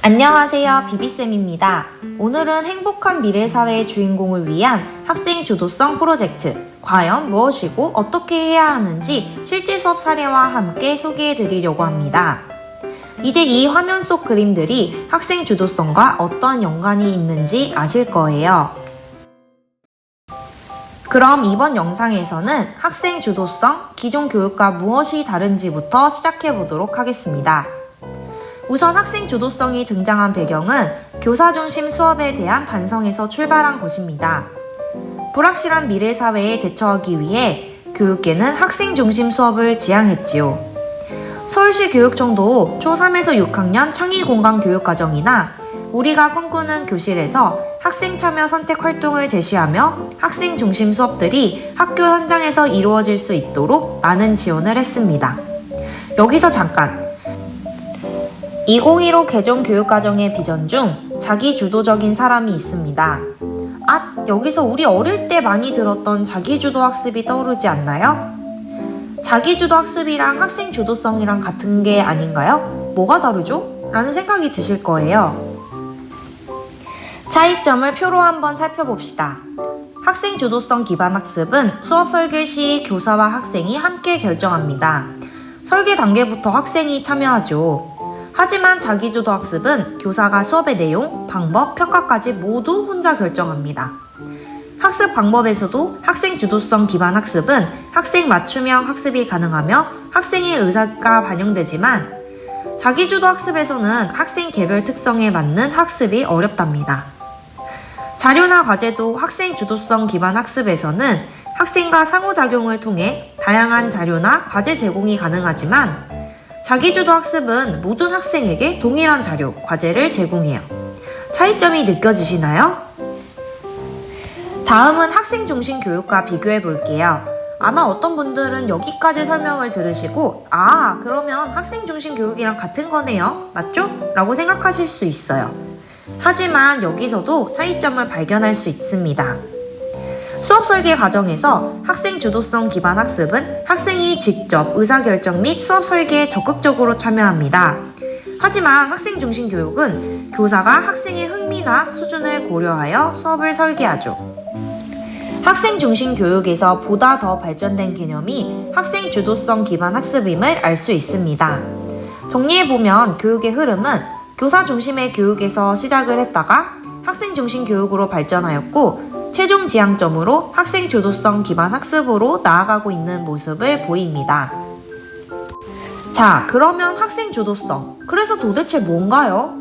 안녕하세요, 비비쌤입니다. 오늘은 행복한 미래사회의 주인공을 위한 학생 주도성 프로젝트, 과연 무엇이고 어떻게 해야 하는지 실제 수업 사례와 함께 소개해 드리려고 합니다. 이제 이 화면 속 그림들이 학생 주도성과 어떠한 연관이 있는지 아실 거예요. 그럼 이번 영상에서는 학생 주도성, 기존 교육과 무엇이 다른지부터 시작해 보도록 하겠습니다. 우선 학생 주도성이 등장한 배경은 교사 중심 수업에 대한 반성에서 출발한 것입니다. 불확실한 미래 사회에 대처하기 위해 교육계는 학생 중심 수업을 지향했지요. 서울시 교육청도 초3에서 6학년 창의공간 교육과정이나 우리가 꿈꾸는 교실에서 학생 참여 선택 활동을 제시하며 학생 중심 수업들이 학교 현장에서 이루어질 수 있도록 많은 지원을 했습니다. 여기서 잠깐! 2015 개정 교육과정의 비전 중 자기주도적인 사람이 있습니다. 여기서 우리 어릴 때 많이 들었던 자기주도 학습이 떠오르지 않나요? 자기주도 학습이랑 학생 주도성이랑 같은 게 아닌가요? 뭐가 다르죠? 라는 생각이 드실 거예요. 차이점을 표로 한번 살펴봅시다. 학생 주도성 기반 학습은 수업 설계 시 교사와 학생이 함께 결정합니다. 설계 단계부터 학생이 참여하죠. 하지만 자기주도 학습은 교사가 수업의 내용, 방법, 평가까지 모두 혼자 결정합니다. 학습 방법에서도 학생 주도성 기반 학습은 학생 맞춤형 학습이 가능하며 학생의 의사가 반영되지만 자기주도 학습에서는 학생 개별 특성에 맞는 학습이 어렵답니다. 자료나 과제도 학생 주도성 기반 학습에서는 학생과 상호작용을 통해 다양한 자료나 과제 제공이 가능하지만 자기주도 학습은 모든 학생에게 동일한 자료, 과제를 제공해요. 차이점이 느껴지시나요? 다음은 학생 중심 교육과 비교해 볼게요. 아마 어떤 분들은 여기까지 설명을 들으시고 그러면 학생 중심 교육이랑 같은 거네요. 맞죠? 라고 생각하실 수 있어요. 하지만 여기서도 차이점을 발견할 수 있습니다. 수업 설계 과정에서 학생 주도성 기반 학습은 학생이 직접 의사결정 및 수업 설계에 적극적으로 참여합니다. 하지만 학생 중심 교육은 교사가 학생의 흥미나 수준을 고려하여 수업을 설계하죠. 학생 중심 교육에서 보다 더 발전된 개념이 학생 주도성 기반 학습임을 알 수 있습니다. 정리해보면 교육의 흐름은 교사 중심의 교육에서 시작을 했다가 학생 중심 교육으로 발전하였고 최종 지향점으로 학생 주도성 기반 학습으로 나아가고 있는 모습을 보입니다. 자, 그러면 학생 주도성, 그래서 도대체 뭔가요?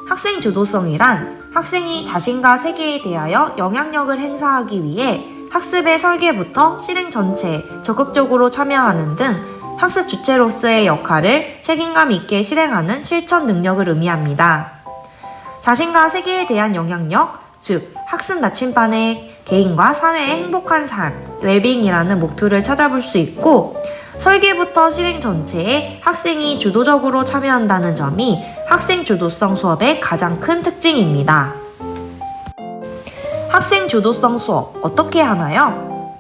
학생 주도성이란 학생이 자신과 세계에 대하여 영향력을 행사하기 위해 학습의 설계부터 실행 전체에 적극적으로 참여하는 등 학습 주체로서의 역할을 책임감 있게 실행하는 실천 능력을 의미합니다. 자신과 세계에 대한 영향력, 즉 학습 나침반의 개인과 사회의 행복한 삶, 웰빙이라는 목표를 찾아볼 수 있고 설계부터 실행 전체에 학생이 주도적으로 참여한다는 점이 학생 주도성 수업의 가장 큰 특징입니다. 학생 주도성 수업 어떻게 하나요?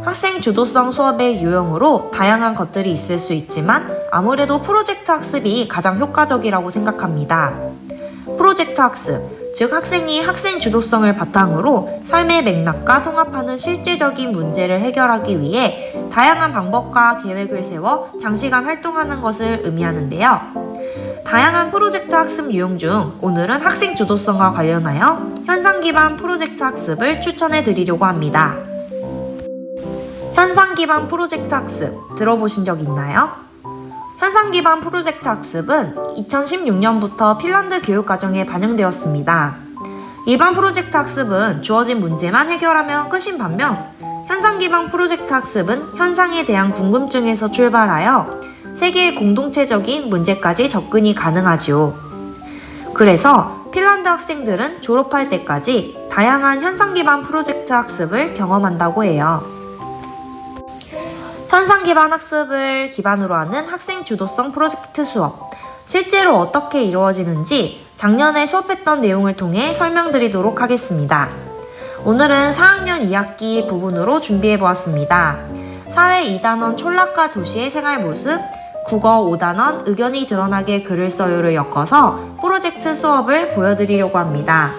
학생 주도성 수업의 유형으로 다양한 것들이 있을 수 있지만 아무래도 프로젝트 학습이 가장 효과적이라고 생각합니다. 프로젝트 학습, 즉 학생이 학생 주도성을 바탕으로 삶의 맥락과 통합하는 실제적인 문제를 해결하기 위해 다양한 방법과 계획을 세워 장시간 활동하는 것을 의미하는데요. 다양한 프로젝트 학습 유형 중 오늘은 학생 주도성과 관련하여 현상 기반 프로젝트 학습을 추천해 드리려고 합니다. 현상 기반 프로젝트 학습 들어보신 적 있나요? 현상 기반 프로젝트 학습은 2016년부터 핀란드 교육과정에 반영되었습니다. 일반 프로젝트 학습은 주어진 문제만 해결하면 끝인 반면 현상 기반 프로젝트 학습은 현상에 대한 궁금증에서 출발하여 세계의 공동체적인 문제까지 접근이 가능하지요. 그래서 핀란드 학생들은 졸업할 때까지 다양한 현상 기반 프로젝트 학습을 경험한다고 해요. 현상 기반 학습을 기반으로 하는 학생 주도성 프로젝트 수업, 실제로 어떻게 이루어지는지 작년에 수업했던 내용을 통해 설명드리도록 하겠습니다. 오늘은 4학년 2학기 부분으로 준비해보았습니다. 사회 2단원 촌락가 도시의 생활 모습, 국어 5단원 의견이 드러나게 글을 써요를 엮어서 프로젝트 수업을 보여드리려고 합니다.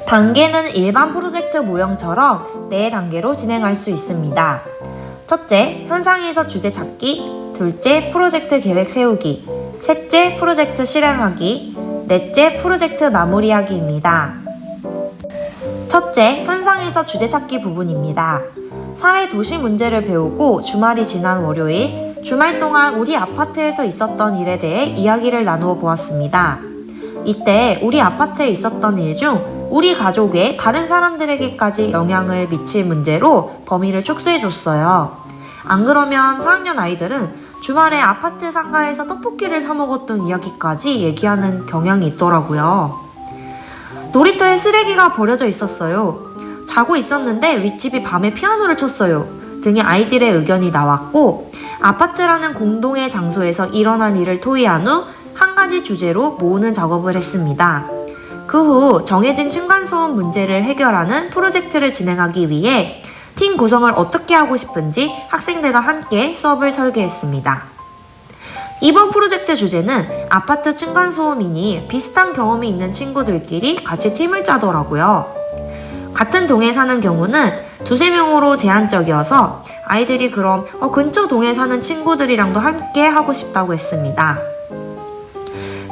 단계는 일반 프로젝트 모형처럼 4단계로 진행할 수 있습니다. 첫째, 현상에서 주제 찾기. 둘째, 프로젝트 계획 세우기. 셋째, 프로젝트 실행하기. 넷째, 프로젝트 마무리하기입니다. 첫째, 현상에서 주제 찾기 부분입니다. 사회 도시 문제를 배우고 주말이 지난 월요일, 주말 동안 우리 아파트에서 있었던 일에 대해 이야기를 나누어 보았습니다. 이때 우리 아파트에 있었던 일 중 우리 가족의 다른 사람들에게까지 영향을 미칠 문제로 범위를 축소해줬어요. 안 그러면 4학년 아이들은 주말에 아파트 상가에서 떡볶이를 사 먹었던 이야기까지 얘기하는 경향이 있더라고요. 놀이터에 쓰레기가 버려져 있었어요. 자고 있었는데 윗집이 밤에 피아노를 쳤어요. 등의 아이들의 의견이 나왔고, 아파트라는 공동의 장소에서 일어난 일을 토의한 후 한 가지 주제로 모으는 작업을 했습니다. 그 후 정해진 층간소음 문제를 해결하는 프로젝트를 진행하기 위해 팀 구성을 어떻게 하고 싶은지 학생들과 함께 수업을 설계했습니다. 이번 프로젝트 주제는 아파트 층간소음이니 비슷한 경험이 있는 친구들끼리 같이 팀을 짜더라고요. 같은 동에 사는 경우는 2~3명으로 제한적이어서 아이들이 그럼 근처 동에 사는 친구들이랑도 함께 하고 싶다고 했습니다.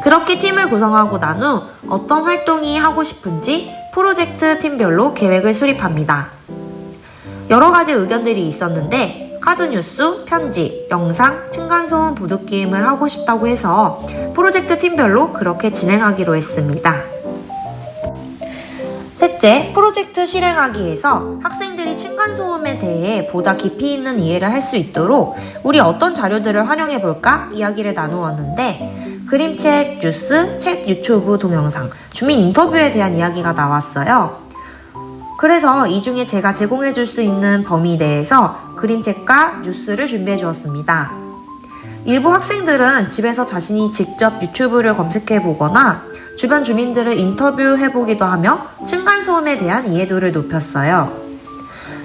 그렇게 팀을 구성하고 난 후 어떤 활동이 하고 싶은지 프로젝트 팀별로 계획을 수립합니다. 여러 가지 의견들이 있었는데 카드뉴스, 편지, 영상, 층간소음 보드게임을 하고 싶다고 해서 프로젝트 팀별로 그렇게 진행하기로 했습니다. 셋째, 프로젝트 실행하기에서 학생들이 층간소음에 대해 보다 깊이 있는 이해를 할 수 있도록 우리 어떤 자료들을 활용해볼까 이야기를 나누었는데 그림책, 뉴스, 책, 유튜브, 동영상, 주민 인터뷰에 대한 이야기가 나왔어요. 그래서 이 중에 제가 제공해줄 수 있는 범위 내에서 그림책과 뉴스를 준비해 주었습니다. 일부 학생들은 집에서 자신이 직접 유튜브를 검색해 보거나 주변 주민들을 인터뷰해 보기도 하며 층간소음에 대한 이해도를 높였어요.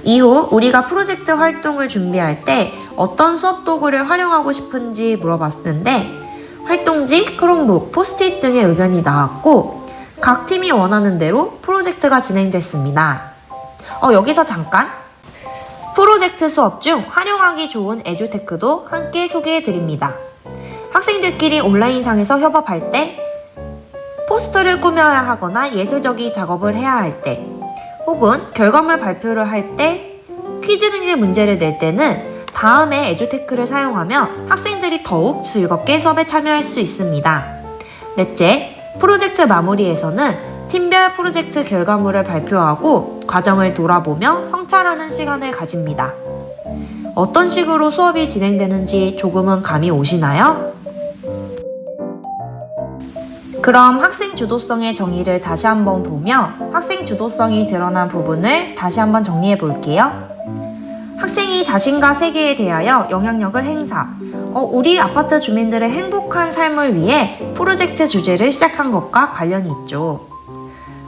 이후 우리가 프로젝트 활동을 준비할 때 어떤 수업 도구를 활용하고 싶은지 물어봤는데 활동지, 크롬북, 포스트잇 등의 의견이 나왔고 각 팀이 원하는 대로 프로젝트가 진행됐습니다. 여기서 잠깐! 프로젝트 수업 중 활용하기 좋은 에듀테크도 함께 소개해드립니다. 학생들끼리 온라인상에서 협업할 때, 포스터를 꾸며야 하거나 예술적인 작업을 해야 할 때, 혹은 결과물 발표를 할 때, 퀴즈 등의 문제를 낼 때는 다음에 에듀테크를 사용하면 학생들이 더욱 즐겁게 수업에 참여할 수 있습니다. 넷째, 프로젝트 마무리에서는 팀별 프로젝트 결과물을 발표하고 과정을 돌아보며 성찰하는 시간을 가집니다. 어떤 식으로 수업이 진행되는지 조금은 감이 오시나요? 그럼 학생 주도성의 정의를 다시 한번 보며 학생 주도성이 드러난 부분을 다시 한번 정리해 볼게요. 학생이 자신과 세계에 대하여 영향력을 행사, 우리 아파트 주민들의 행복한 삶을 위해 프로젝트 주제를 시작한 것과 관련이 있죠.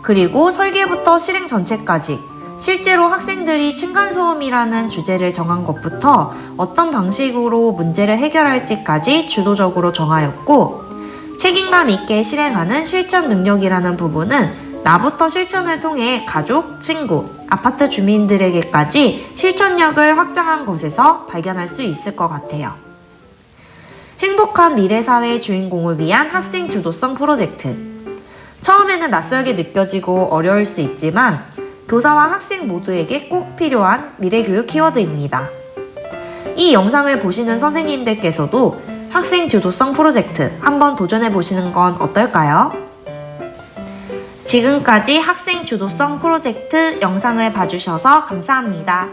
그리고 설계부터 실행 전체까지 실제로 학생들이 층간소음이라는 주제를 정한 것부터 어떤 방식으로 문제를 해결할지까지 주도적으로 정하였고 책임감 있게 실행하는 실천 능력이라는 부분은 나부터 실천을 통해 가족, 친구, 아파트 주민들에게까지 실천력을 확장한 것에서 발견할 수 있을 것 같아요. 행복한 미래사회의 주인공을 위한 학생 주도성 프로젝트. 처음에는 낯설게 느껴지고 어려울 수 있지만 교사와 학생 모두에게 꼭 필요한 미래교육 키워드입니다. 이 영상을 보시는 선생님들께서도 학생 주도성 프로젝트 한번 도전해 보시는 건 어떨까요? 지금까지 학생 주도성 프로젝트 영상을 봐주셔서 감사합니다.